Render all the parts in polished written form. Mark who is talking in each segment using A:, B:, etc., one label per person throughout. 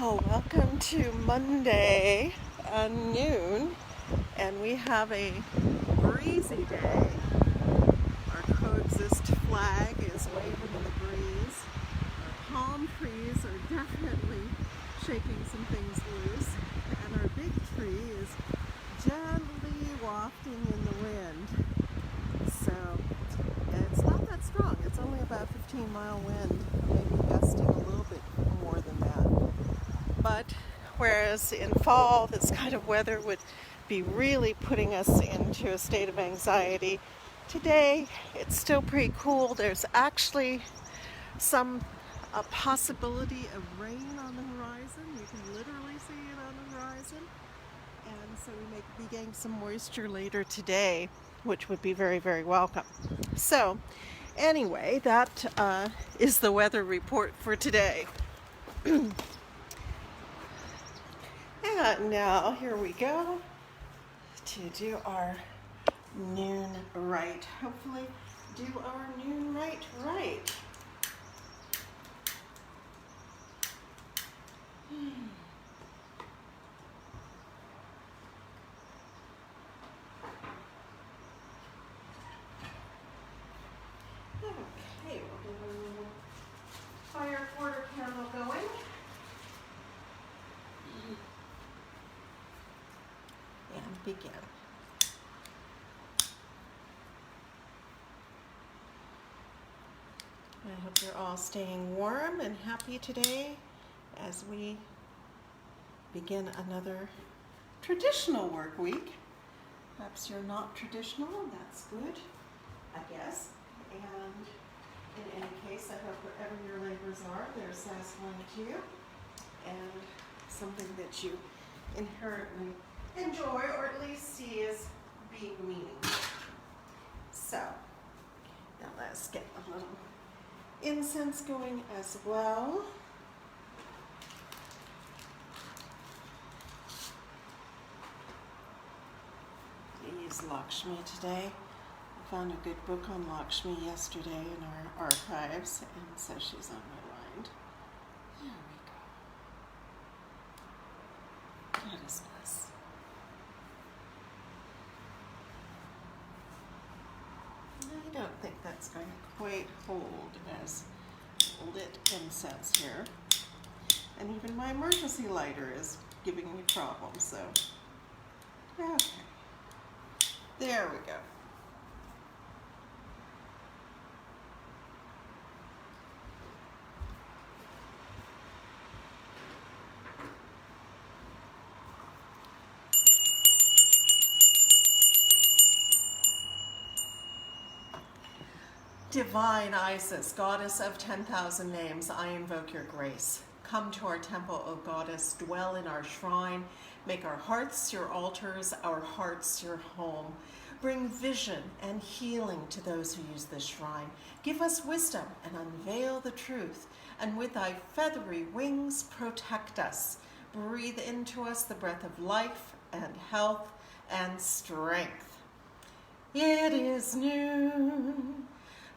A: Well, welcome to Monday noon, and we have a breezy day. Our coexist flag is waving in the breeze. Our palm trees are definitely shaking some things loose, and our big tree is gently wafting in the wind. So, and it's not that strong. It's only about 15-mile wind, maybe gusting a little bit more than that. But whereas in fall, this kind of weather would be really putting us into a state of anxiety, today it's still pretty cool. There's actually a possibility of rain on the horizon. You can literally see it on the horizon. And so we may be getting some moisture later today, which would be very, very welcome. So anyway, that is the weather report for today. And now here we go to do our noon rite. Hopefully do our noon rite right. Okay, we'll get a little fire quarter candle going. And begin. I hope you're all staying warm and happy today as we begin another traditional work week. Perhaps you're not traditional, that's good, I guess. And in any case, I hope whatever your labors are, they're satisfying to you and something that you inherently enjoy or at least see as being meaningful. So, now let's get a little incense going as well. Use Lakshmi today. I found a good book on Lakshmi yesterday in our archives, and so she's on my mind. There we go. Goddess bless. I don't think that's going to quite hold as lit incense here. And even my emergency lighter is giving me problems, so okay. There we go. Divine Isis, goddess of 10,000 names, I invoke your grace. Come to our temple, O goddess, dwell in our shrine, make our hearts your altars, our hearts your home. Bring vision and healing to those who use this shrine. Give us wisdom and unveil the truth, and with thy feathery wings protect us. Breathe into us the breath of life and health and strength. It is noon.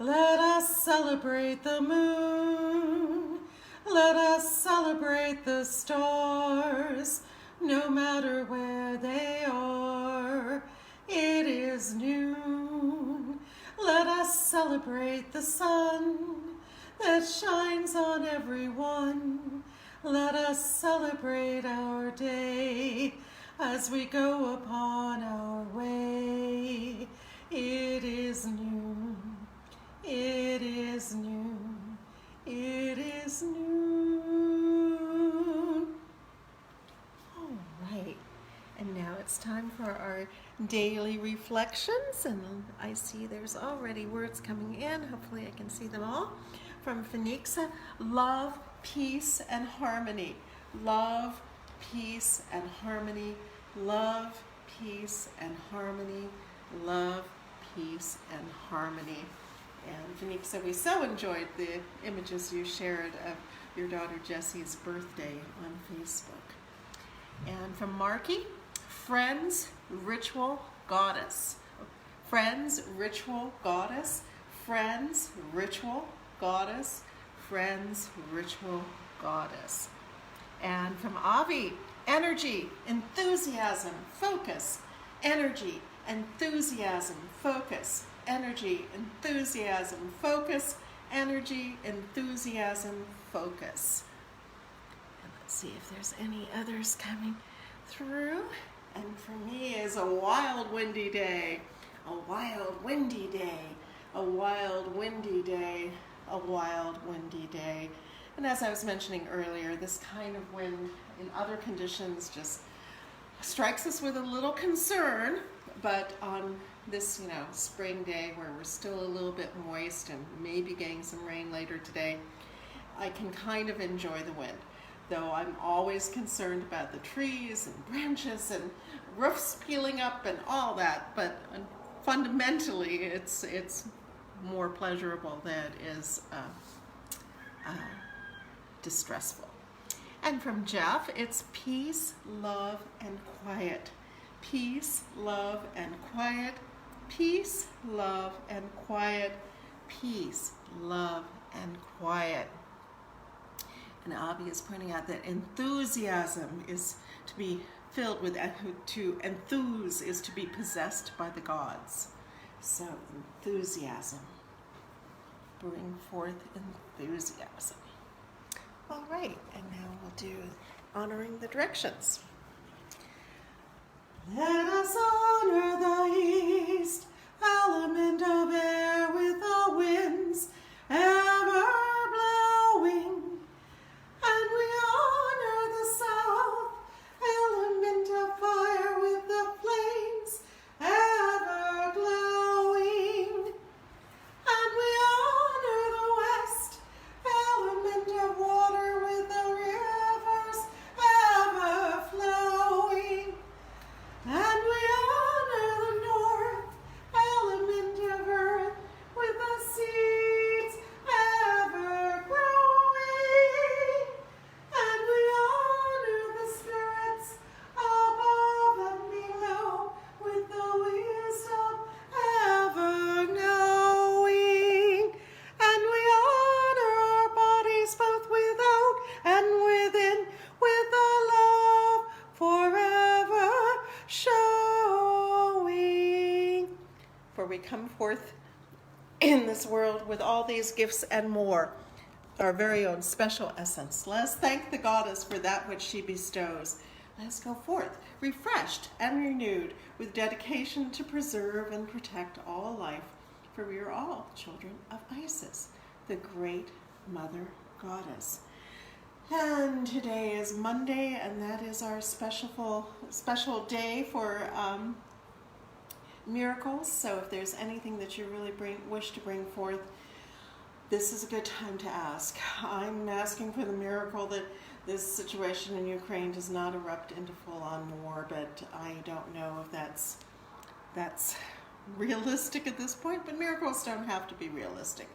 A: Let us celebrate the moon. Let us celebrate the stars, no matter where they are. It is noon. Let us celebrate the sun that shines on everyone. Let us celebrate our day as we go upon our way. It is noon. It is noon. It is noon. All right. And now it's time for our daily reflections. And I see there's already words coming in. Hopefully I can see them all. From Phoenixa, love, peace, and harmony. Love, peace, and harmony. Love, peace, and harmony. Love, peace, and harmony. And Phoenixa, we so enjoyed the images you shared of your daughter Jessie's birthday on Facebook. And from Marky, friends, ritual, goddess. Friends, ritual, goddess. Friends, ritual, goddess. Friends, ritual, goddess. And from Avi, energy, enthusiasm, focus. Energy, enthusiasm, focus. Energy, enthusiasm, focus. Energy, enthusiasm, focus. And let's see if there's any others coming through. And for me is a wild, windy day. A wild, windy day. A wild, windy day. A wild, windy day. And as I was mentioning earlier, this kind of wind in other conditions just strikes us with a little concern, but on this, spring day where we're still a little bit moist and maybe getting some rain later today, I can kind of enjoy the wind. Though I'm always concerned about the trees and branches and roofs peeling up and all that, but fundamentally it's more pleasurable than it is distressful. And from Jeff, it's peace, love, and quiet. Peace, love, and quiet. Peace, love, and quiet. Peace, love, and quiet. And Avi is pointing out that enthusiasm is to be filled with, to enthuse is to be possessed by the gods. So enthusiasm. Bring forth enthusiasm. All right, and now we'll do honoring the directions. Let us honor the east, element of air with the winds ever blowing. And we honor the south, element of fire with the flames ever glowing. And we honor the west, element of water with the rivers ever flowing. And we honor the north, element of earth with the seeds ever growing. And we honor the spirits above and below with the wisdom ever knowing. And we honor our bodies both without and within with the love forever showing. For we come forth in this world with all these gifts and more, our very own special essence. Let us thank the goddess for that which she bestows. Let us go forth, refreshed and renewed, with dedication to preserve and protect all life, for we are all children of Isis, the great mother goddess. And today is Monday, and that is our special day for miracles. So if there's anything that you really wish to bring forth, this is a good time to ask. I'm asking for the miracle that this situation in Ukraine does not erupt into full-on war, but I don't know if that's realistic at this point. But miracles don't have to be realistic.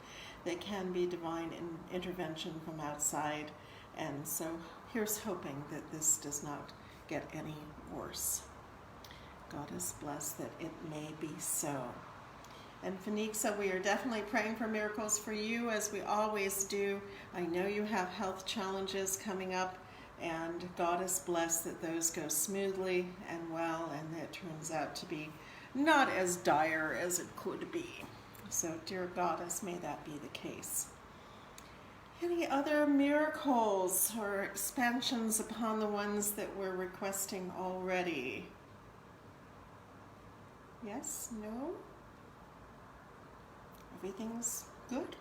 A: They can be divine intervention from outside. And so here's hoping that this does not get any worse. Goddess bless that it may be so. And Phoenixa, we are definitely praying for miracles for you, as we always do. I know you have health challenges coming up, and Goddess bless that those go smoothly and well, and that it turns out to be not as dire as it could be. So, dear Goddess, may that be the case. Any other miracles or expansions upon the ones that we're requesting already? Yes? No? Everything's good?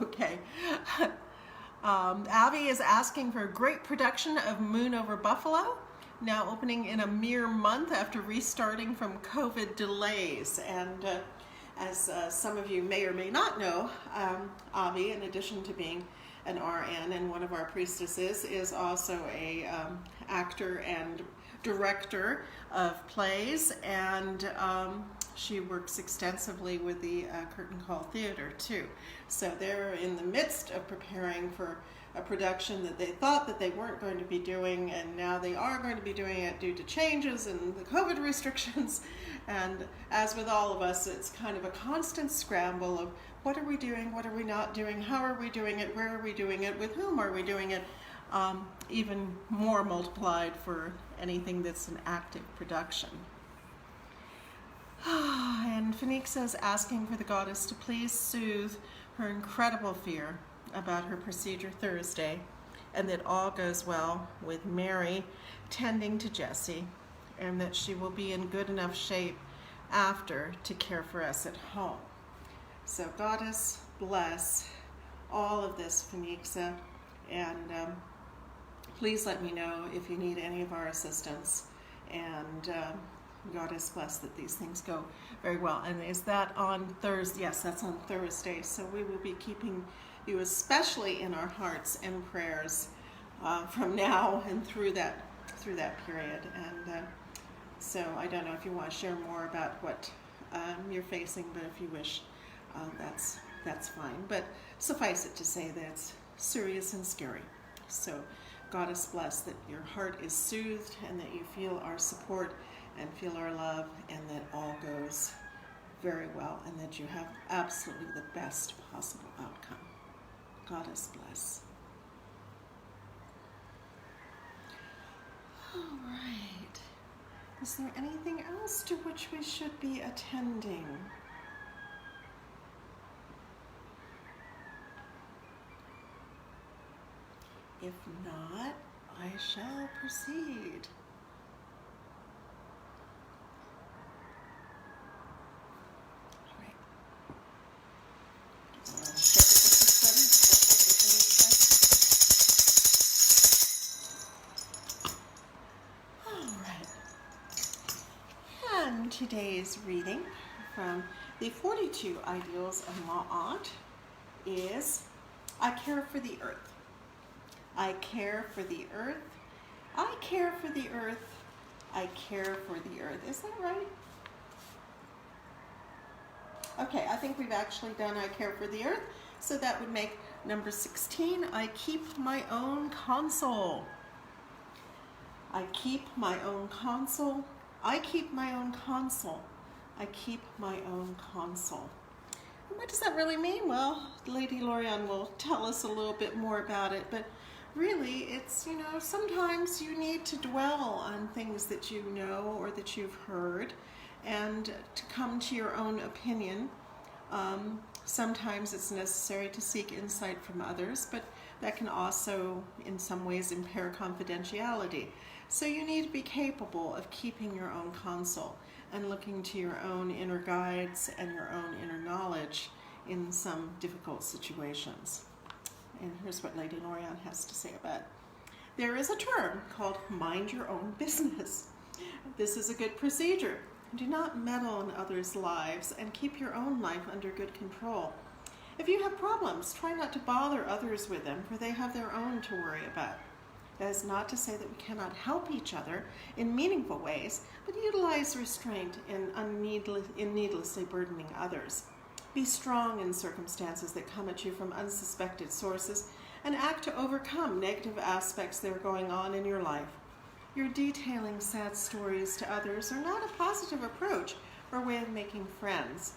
A: Okay. Abby is asking for a great production of Moon Over Buffalo, now opening in a mere month after restarting from COVID delays. And as some of you may or may not know, Avi, in addition to being an RN and one of our priestesses, is also a actor and director of plays, and she works extensively with the Curtain Call Theater too. So they're in the midst of preparing for a production that they thought that they weren't going to be doing, and now they are going to be doing it due to changes in the COVID restrictions. And as with all of us, it's kind of a constant scramble of what are we doing, what are we not doing, how are we doing it, where are we doing it, with whom are we doing it, even more multiplied for anything that's an active production. And Phoenixa is asking for the goddess to please soothe her incredible fear about her procedure Thursday, and that all goes well with Mary tending to Jessie, and that she will be in good enough shape after to care for us at home. So goddess, bless all of this, Phoenixa, and please let me know if you need any of our assistance, and goddess bless that these things go very well. And is that on Thursday? Yes, that's on Thursday. So we will be keeping you especially in our hearts and prayers from now and through that period. And so I don't know if you want to share more about what you're facing, but if you wish, that's fine. But suffice it to say that it's serious and scary. So goddess bless that your heart is soothed, and that you feel our support and feel our love, and that all goes very well, and that you have absolutely the best possible outcome. Goddess bless. All right. Is there anything else to which we should be attending? If not, I shall proceed. Today's reading from the 42 Ideals of Ma'at is, I care for the earth. I care for the earth. I care for the earth. I care for the earth. Is that right? Okay, I think we've actually done I care for the earth. So that would make number 16, I keep my own console. I keep my own console. I keep my own console. I keep my own console. And what does that really mean? Well, Lady Lorianne will tell us a little bit more about it, but really it's, sometimes you need to dwell on things that you know or that you've heard, and to come to your own opinion. Sometimes it's necessary to seek insight from others, but that can also in some ways impair confidentiality. So you need to be capable of keeping your own console and looking to your own inner guides and your own inner knowledge in some difficult situations. And here's what Lady Lorianne has to say about it. There is a term called mind your own business. This is a good procedure. Do not meddle in others' lives, and keep your own life under good control. If you have problems, try not to bother others with them, for they have their own to worry about. That is not to say that we cannot help each other in meaningful ways, but utilize restraint in needlessly burdening others. Be strong in circumstances that come at you from unsuspected sources, and act to overcome negative aspects that are going on in your life. Your detailing sad stories to others are not a positive approach or way of making friends.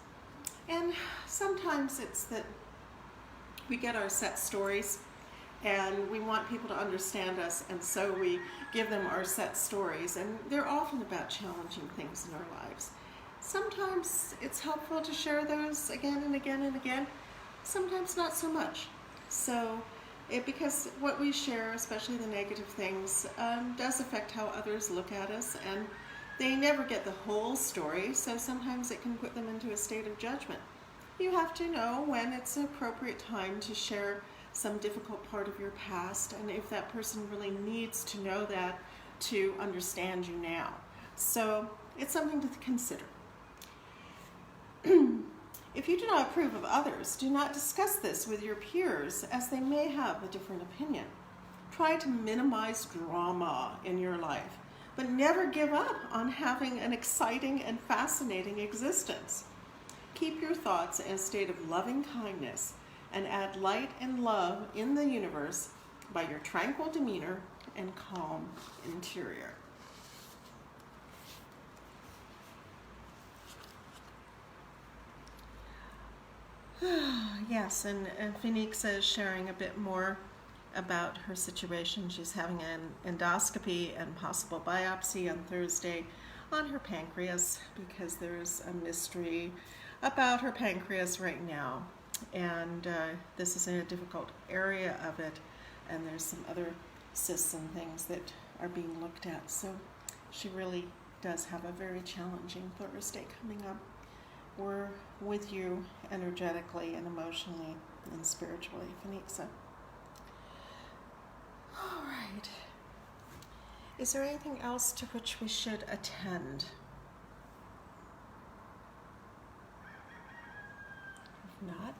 A: And sometimes it's that we get our set stories and we want people to understand us, and so we give them our set stories, and they're often about challenging things in our lives. Sometimes it's helpful to share those again and again and again, sometimes not so much. So because what we share, especially the negative things, does affect how others look at us, and they never get the whole story, so sometimes it can put them into a state of judgment. You have to know when it's an appropriate time to share some difficult part of your past, and if that person really needs to know that to understand you now. So it's something to consider. If you do not approve of others, do not discuss this with your peers, as they may have a different opinion. Try to minimize drama in your life. but never give up on having an exciting and fascinating existence. Keep your thoughts in a state of loving kindness and add light and love in the universe by your tranquil demeanor and calm interior. Yes, and Phoenix is sharing a bit more about her situation. She's having an endoscopy and possible biopsy on Thursday on her pancreas because there's a mystery about her pancreas right now. And this is in a difficult area of it, and there's some other cysts and things that are being looked at. So she really does have a very challenging Thursday coming up. We're with you energetically and emotionally and spiritually, Phoenixa. All right. Is there anything else to which we should attend? If not,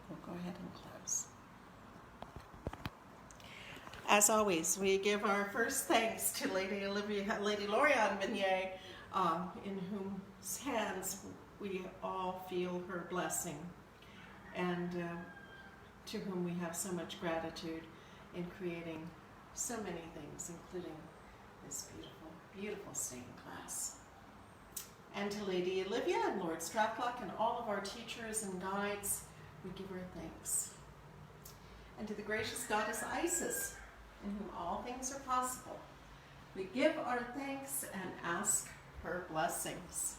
A: we'll go ahead and close. As always, we give our first thanks to Lady Lorianne Vignier, in whose hands we all feel her blessing, and to whom we have so much gratitude in creating so many things, including this beautiful, beautiful stained glass. And to Lady Olivia and Lord Strathlock and all of our teachers and guides, we give her thanks. And to the gracious goddess Isis, in whom all things are possible, we give our thanks and ask her blessings.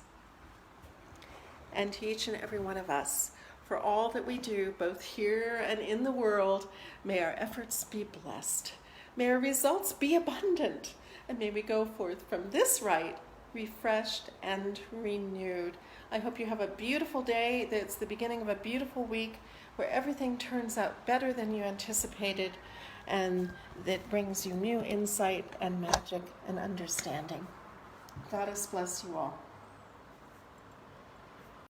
A: And to each and every one of us, for all that we do, both here and in the world, may our efforts be blessed. May our results be abundant, and may we go forth from this rite refreshed and renewed. I hope you have a beautiful day, that it's the beginning of a beautiful week where everything turns out better than you anticipated, and that brings you new insight and magic and understanding. Goddess bless you all.